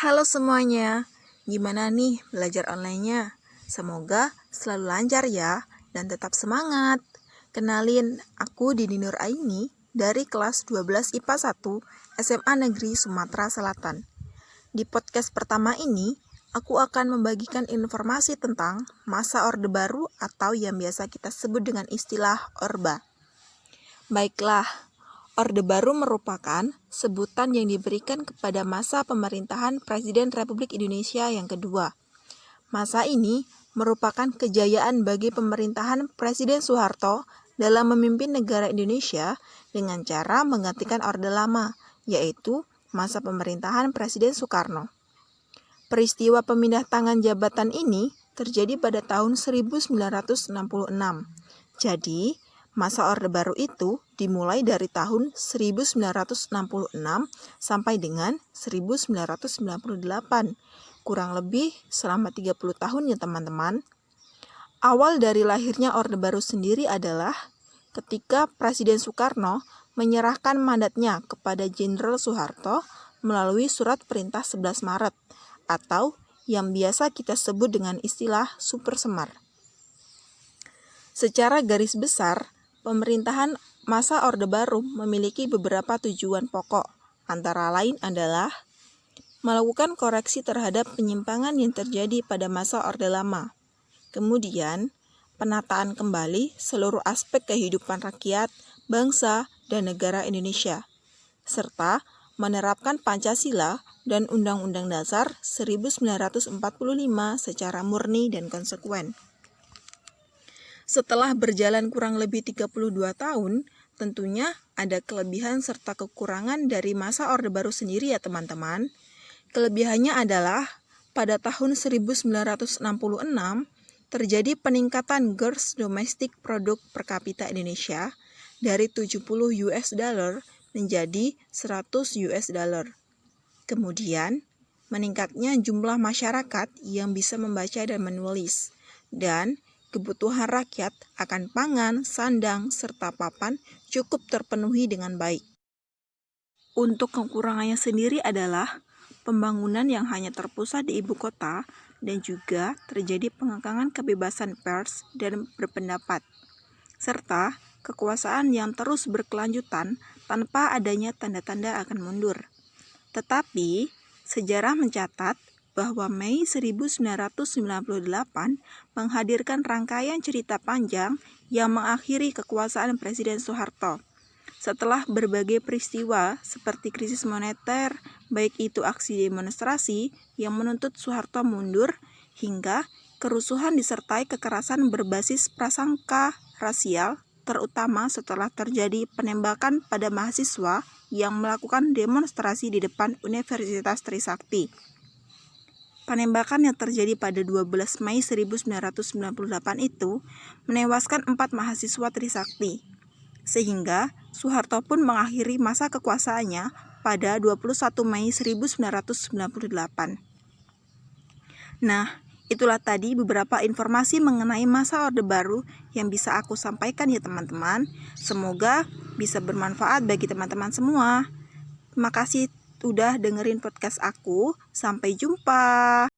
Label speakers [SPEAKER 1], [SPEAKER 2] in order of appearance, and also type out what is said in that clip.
[SPEAKER 1] Halo semuanya, gimana nih belajar online-nya? Semoga selalu lancar ya dan tetap semangat. Kenalin, aku Dini Nur Aini dari kelas 12 IPA 1 SMA Negeri Sumatera Selatan. Di podcast pertama ini, aku akan membagikan informasi tentang masa Orde Baru atau yang biasa kita sebut dengan istilah Orba. Baiklah, Orde Baru merupakan sebutan yang diberikan kepada masa pemerintahan Presiden Republik Indonesia yang kedua. Masa ini merupakan kejayaan bagi pemerintahan Presiden Soeharto dalam memimpin negara Indonesia dengan cara menggantikan Orde Lama, yaitu masa pemerintahan Presiden Soekarno. Peristiwa pemindah tangan jabatan ini terjadi pada tahun 1966. Jadi, masa Orde Baru itu dimulai dari tahun 1966 sampai dengan 1998, kurang lebih selama 30 tahun ya teman-teman. Awal dari lahirnya Orde Baru sendiri adalah ketika Presiden Soekarno menyerahkan mandatnya kepada Jenderal Soeharto melalui Surat Perintah 11 Maret atau yang biasa kita sebut dengan istilah Super Semar. Secara garis besar, pemerintahan masa Orde Baru memiliki beberapa tujuan pokok, antara lain adalah melakukan koreksi terhadap penyimpangan yang terjadi pada masa Orde Lama. Kemudian, penataan kembali seluruh aspek kehidupan rakyat, bangsa, dan negara Indonesia, serta menerapkan Pancasila dan Undang-Undang Dasar 1945 secara murni dan konsekuen. Setelah berjalan kurang lebih 32 tahun, tentunya ada kelebihan serta kekurangan dari masa Orde Baru sendiri ya teman-teman. Kelebihannya adalah pada tahun 1966 terjadi peningkatan gross domestic product per kapita Indonesia dari 70 US dollar menjadi 100 US dollar. Kemudian, meningkatnya jumlah masyarakat yang bisa membaca dan menulis, dan kebutuhan rakyat akan pangan, sandang, serta papan cukup terpenuhi dengan baik. Untuk kekurangannya sendiri adalah pembangunan yang hanya terpusat di ibu kota dan juga terjadi pengengkangan kebebasan pers dan berpendapat, serta kekuasaan yang terus berkelanjutan tanpa adanya tanda-tanda akan mundur. Tetapi, sejarah mencatat bahwa Mei 1998 menghadirkan rangkaian cerita panjang yang mengakhiri kekuasaan Presiden Soeharto. Setelah berbagai peristiwa seperti krisis moneter, baik itu aksi demonstrasi yang menuntut Soeharto mundur, hingga kerusuhan disertai kekerasan berbasis prasangka rasial, terutama setelah terjadi penembakan pada mahasiswa yang melakukan demonstrasi di depan Universitas Trisakti. Penembakan yang terjadi pada 12 Mei 1998 itu menewaskan 4 mahasiswa Trisakti, sehingga Soeharto pun mengakhiri masa kekuasaannya pada 21 Mei 1998. Nah, itulah tadi beberapa informasi mengenai masa Orde Baru yang bisa aku sampaikan ya teman-teman. Semoga bisa bermanfaat bagi teman-teman semua. Terima kasih udah dengerin podcast aku. Sampai jumpa.